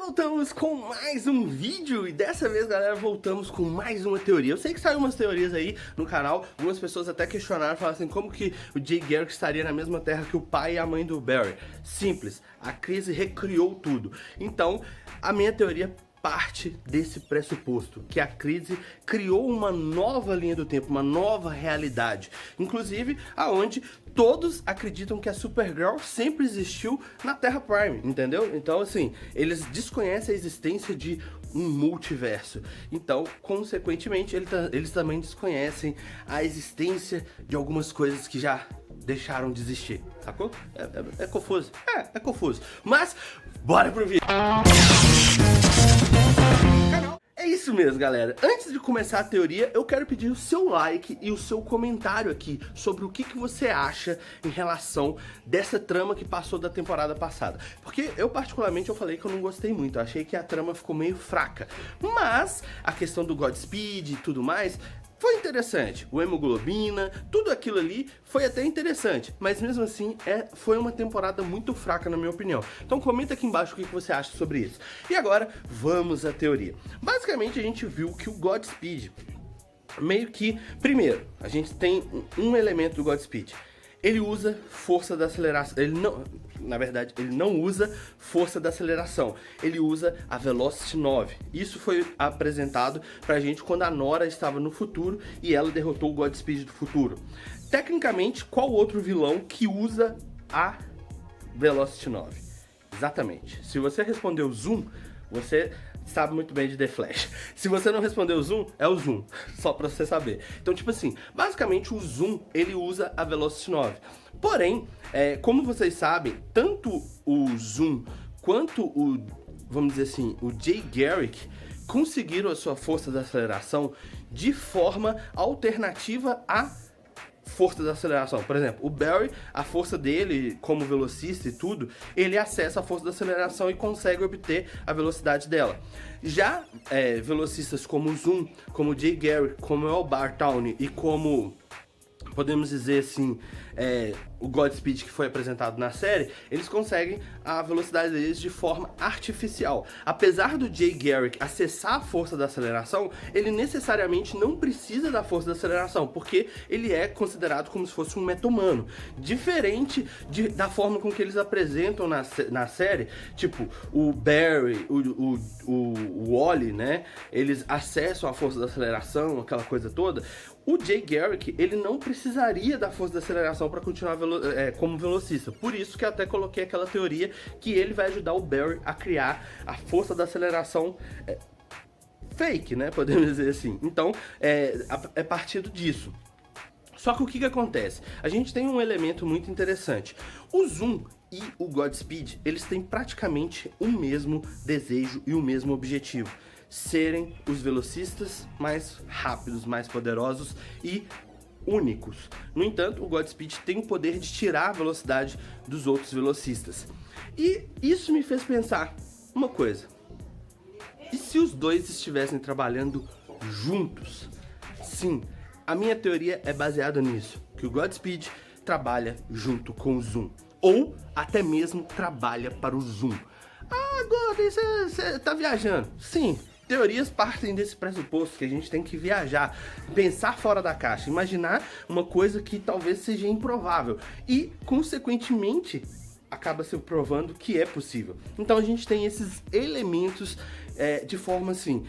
Voltamos com mais um vídeo e dessa vez, galera, voltamos com mais uma teoria. Eu sei que saiu umas teorias aí no canal, algumas pessoas até questionaram, falaram assim, como que o Jay Garrick estaria na mesma terra que o pai e a mãe do Barry? Simples, a crise recriou tudo. Então, a minha teoria parte desse pressuposto, que a crise criou uma nova linha do tempo, uma nova realidade, inclusive aonde todos acreditam que a Supergirl sempre existiu na Terra Prime, entendeu? Então assim, eles desconhecem a existência de um multiverso, então consequentemente eles também desconhecem a existência de algumas coisas que já deixaram de existir, sacou? É confuso, é confuso, mas bora pro vídeo! É isso mesmo, galera. Antes de começar a teoria, eu quero pedir o seu like e o seu comentário aqui sobre o que você acha em relação dessa trama que passou da temporada passada. Porque eu, particularmente, eu falei que eu não gostei muito. Eu achei que a trama ficou meio fraca. Mas a questão do Godspeed e tudo mais foi interessante, o hemoglobina, tudo aquilo ali foi até interessante, mas mesmo assim foi uma temporada muito fraca na minha opinião. Então comenta aqui embaixo o que você acha sobre isso. E agora, vamos à teoria. Basicamente a gente viu que o Godspeed, meio que, primeiro, a gente tem um elemento do Godspeed. Ele usa força da aceleração, na verdade, ele não usa força da aceleração, ele usa a Velocity 9. Isso foi apresentado pra gente quando a Nora estava no futuro e ela derrotou o Godspeed do futuro. Tecnicamente, qual outro vilão que usa a Velocity 9? Exatamente. Se você respondeu Zoom, você sabe muito bem de The Flash. Se você não respondeu o Zoom, é o Zoom, só pra você saber. Então, tipo assim, basicamente o Zoom, ele usa a Velocity 9. Porém, como vocês sabem, tanto o Zoom quanto o, vamos dizer assim, o Jay Garrick conseguiram a sua força da aceleração de forma alternativa à força da aceleração. Por exemplo, o Barry, a força dele como velocista e tudo, ele acessa a força da aceleração e consegue obter a velocidade dela. Já velocistas como o Zoom, como o Jay Garrick, como o El Bartowne e como, podemos dizer assim, o Godspeed que foi apresentado na série, eles conseguem a velocidade deles de forma artificial. Apesar do Jay Garrick acessar a força da aceleração, ele necessariamente não precisa da força da aceleração, porque ele é considerado como se fosse um meta-humano. Diferente da forma com que eles apresentam na série, tipo, o Barry, o Wally, né? Eles acessam a força da aceleração, aquela coisa toda. O Jay Garrick, ele não precisaria da força da aceleração para continuar como velocista. Por isso que eu até coloquei aquela teoria que ele vai ajudar o Barry a criar a força da aceleração fake, né? Podemos dizer assim. Então, é partido disso. Só que o que acontece? A gente tem um elemento muito interessante. O Zoom e o Godspeed, eles têm praticamente o mesmo desejo e o mesmo objetivo. Serem os velocistas mais rápidos, mais poderosos e únicos. No entanto, o Godspeed tem o poder de tirar a velocidade dos outros velocistas. E isso me fez pensar uma coisa. E se os dois estivessem trabalhando juntos? Sim, a minha teoria é baseada nisso, que o Godspeed trabalha junto com o Zoom, ou até mesmo trabalha para o Zoom. Ah, Gordon, você tá viajando. Sim, teorias partem desse pressuposto que a gente tem que viajar, pensar fora da caixa, imaginar uma coisa que talvez seja improvável e, consequentemente, acaba se provando que é possível. Então a gente tem esses elementos de forma assim,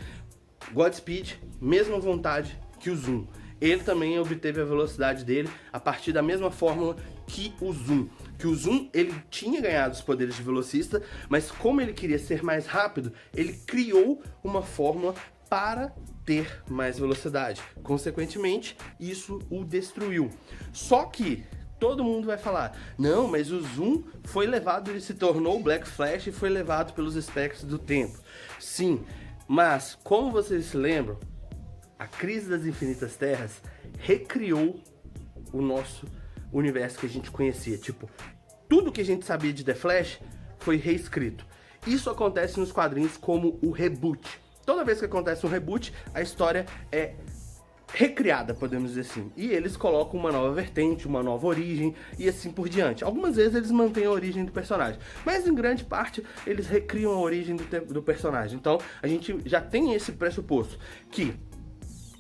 Godspeed, mesma vontade que o Zoom. Ele também obteve a velocidade dele a partir da mesma fórmula que o Zoom. Que o Zoom, ele tinha ganhado os poderes de velocista, mas como ele queria ser mais rápido, ele criou uma fórmula para ter mais velocidade. Consequentemente, isso o destruiu. Só que todo mundo vai falar, não, mas o Zoom foi levado, ele se tornou o Black Flash e foi levado pelos espectros do tempo. Sim, mas como vocês se lembram, a crise das infinitas terras recriou o nosso universo que a gente conhecia. Tipo, tudo que a gente sabia de The Flash foi reescrito. Isso acontece nos quadrinhos como o reboot. Toda vez que acontece um reboot, a história é recriada, podemos dizer assim. E eles colocam uma nova vertente, uma nova origem e assim por diante. Algumas vezes eles mantêm a origem do personagem, mas em grande parte eles recriam a origem do personagem. Então a gente já tem esse pressuposto que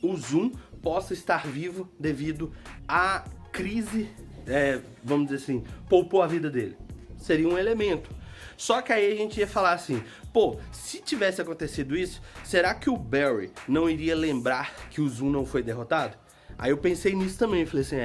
o Zoom possa estar vivo devido à crise, vamos dizer assim, poupou a vida dele. Seria um elemento. Só que aí a gente ia falar assim, pô, se tivesse acontecido isso, será que o Barry não iria lembrar que o Zoom não foi derrotado? Aí eu pensei nisso também, falei assim,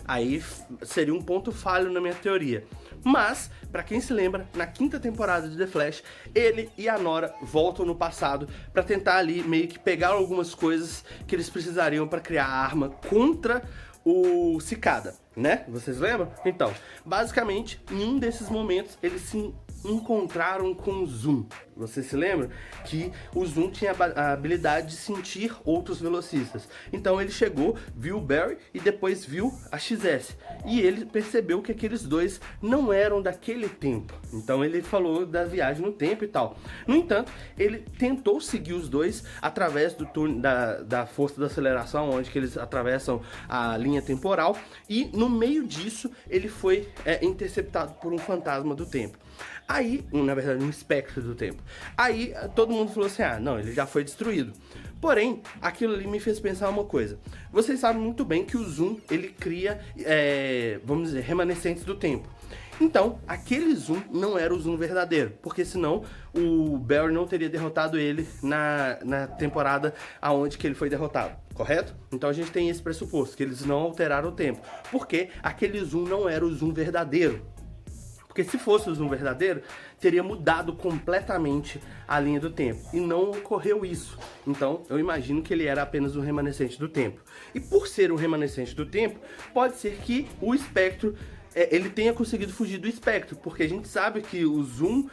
aí seria um ponto falho na minha teoria. Mas, pra quem se lembra, na 5ª temporada de The Flash, ele e a Nora voltam no passado pra tentar ali meio que pegar algumas coisas que eles precisariam pra criar a arma contra o Cicada, né? Vocês lembram? Então, basicamente, em um desses momentos, eles se encontraram com o Zoom. Você se lembra? Que o Zoom tinha a habilidade de sentir outros velocistas. Então ele chegou, viu o Barry e depois viu a XS. E ele percebeu que aqueles dois não eram daquele tempo. Então ele falou da viagem no tempo e tal. No entanto, ele tentou seguir os dois através do da força da aceleração, onde que eles atravessam a linha temporal. E no meio disso, ele foi interceptado por um fantasma do tempo. Aí, na verdade, um espectro do tempo. Aí, todo mundo falou assim, não, ele já foi destruído. Porém, aquilo ali me fez pensar uma coisa. Vocês sabem muito bem que o Zoom, ele cria, vamos dizer, remanescentes do tempo. Então, aquele Zoom não era o Zoom verdadeiro, porque senão o Barry não teria derrotado ele na temporada aonde que ele foi derrotado, correto? Então a gente tem esse pressuposto, que eles não alteraram o tempo, porque aquele Zoom não era o Zoom verdadeiro. Porque se fosse o Zoom verdadeiro, teria mudado completamente a linha do tempo. E não ocorreu isso. Então, eu imagino que ele era apenas um remanescente do tempo. E por ser um remanescente do tempo, pode ser que o espectro, ele tenha conseguido fugir do espectro. Porque a gente sabe que o Zoom,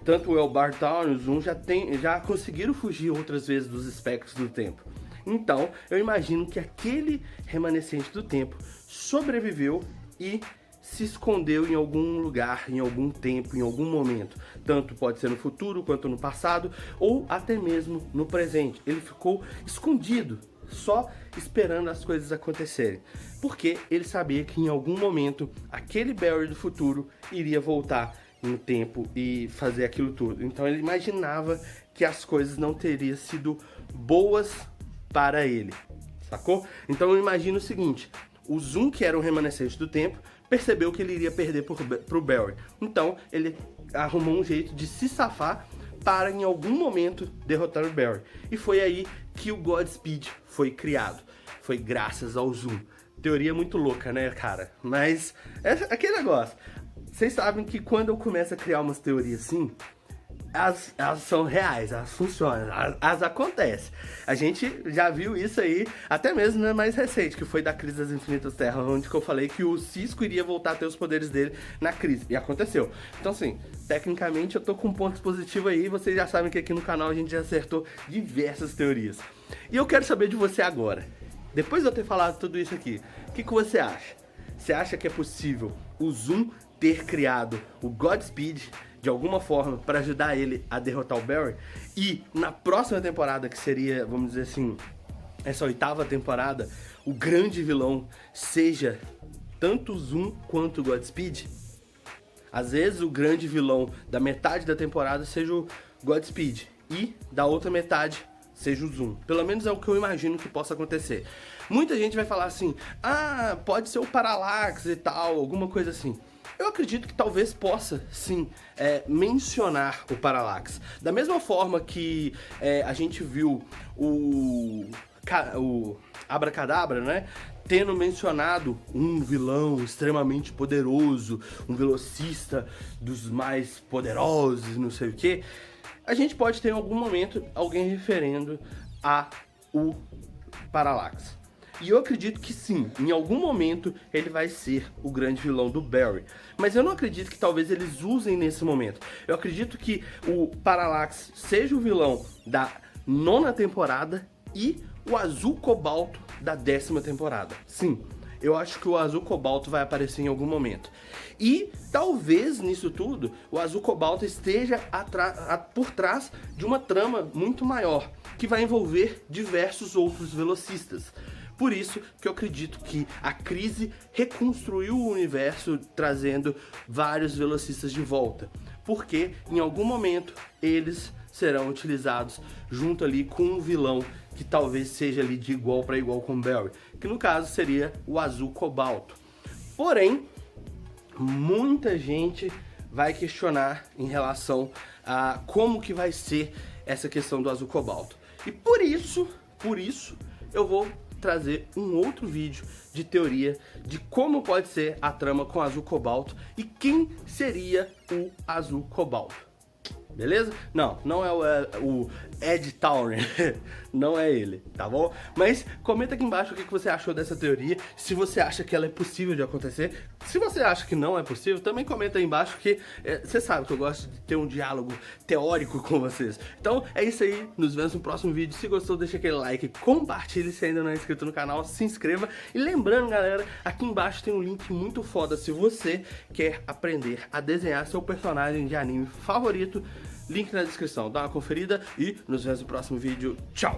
tanto o Eobard Thawne e o Zoom já conseguiram fugir outras vezes dos espectros do tempo. Então, eu imagino que aquele remanescente do tempo sobreviveu e se escondeu em algum lugar, em algum tempo, em algum momento. Tanto pode ser no futuro, quanto no passado, ou até mesmo no presente. Ele ficou escondido, só esperando as coisas acontecerem. Porque ele sabia que em algum momento, aquele Barry do futuro iria voltar no tempo e fazer aquilo tudo. Então ele imaginava que as coisas não teriam sido boas para ele, sacou? Então eu imagino o seguinte, o Zoom, que era um remanescente do tempo, percebeu que ele iria perder pro Barry. Então, ele arrumou um jeito de se safar para, em algum momento, derrotar o Barry. E foi aí que o Godspeed foi criado. Foi graças ao Zoom. Teoria muito louca, né, cara? Mas, é aquele negócio. Vocês sabem que quando eu começo a criar umas teorias assim, elas são reais, elas funcionam, elas acontecem. A gente já viu isso aí, até mesmo na mais recente, que foi da Crise das Infinitas Terras, onde que eu falei que o Cisco iria voltar a ter os poderes dele na crise, e aconteceu. Então assim, tecnicamente eu tô com pontos positivos aí, vocês já sabem que aqui no canal a gente já acertou diversas teorias. E eu quero saber de você agora, depois de eu ter falado tudo isso aqui, o que você acha? Você acha que é possível o Zoom ter criado o Godspeed de alguma forma para ajudar ele a derrotar o Barry? E na próxima temporada, que seria, vamos dizer assim, essa 8ª temporada, o grande vilão seja tanto o Zoom quanto o Godspeed? Às vezes o grande vilão da metade da temporada seja o Godspeed e da outra metade seja o Zoom. Pelo menos é o que eu imagino que possa acontecer. Muita gente vai falar assim, pode ser o Parallax e tal, alguma coisa assim. Eu acredito que talvez possa, sim, mencionar o Parallax. Da mesma forma que a gente viu o Abracadabra, né, tendo mencionado um vilão extremamente poderoso, um velocista dos mais poderosos, não sei o que, a gente pode ter em algum momento alguém referendo a o Parallax. E eu acredito que sim, em algum momento ele vai ser o grande vilão do Barry. Mas eu não acredito que talvez eles usem nesse momento. Eu acredito que o Parallax seja o vilão da 9ª temporada e o Azul Cobalto da 10ª temporada. Sim, eu acho que o azul cobalto vai aparecer em algum momento. E talvez nisso tudo, o azul cobalto esteja por trás de uma trama muito maior, que vai envolver diversos outros velocistas. Por isso que eu acredito que a crise reconstruiu o universo, trazendo vários velocistas de volta. Porque em algum momento eles serão utilizados junto ali com um vilão que talvez seja ali de igual para igual com o Barry, que no caso seria o azul cobalto. Porém, muita gente vai questionar em relação a como que vai ser essa questão do azul cobalto. E por isso eu vou trazer um outro vídeo de teoria de como pode ser a trama com azul cobalto e quem seria o azul cobalto. Beleza? Não é o Ed Towner, não é ele, tá bom? Mas comenta aqui embaixo o que você achou dessa teoria, se você acha que ela é possível de acontecer. Se você acha que não é possível, também comenta aí embaixo, que você sabe que eu gosto de ter um diálogo teórico com vocês. Então é isso aí, nos vemos no próximo vídeo. Se gostou, deixa aquele like, compartilhe, se ainda não é inscrito no canal, se inscreva. E lembrando, galera, aqui embaixo tem um link muito foda se você quer aprender a desenhar seu personagem de anime favorito. Link na descrição, dá uma conferida e nos vemos no próximo vídeo. Tchau!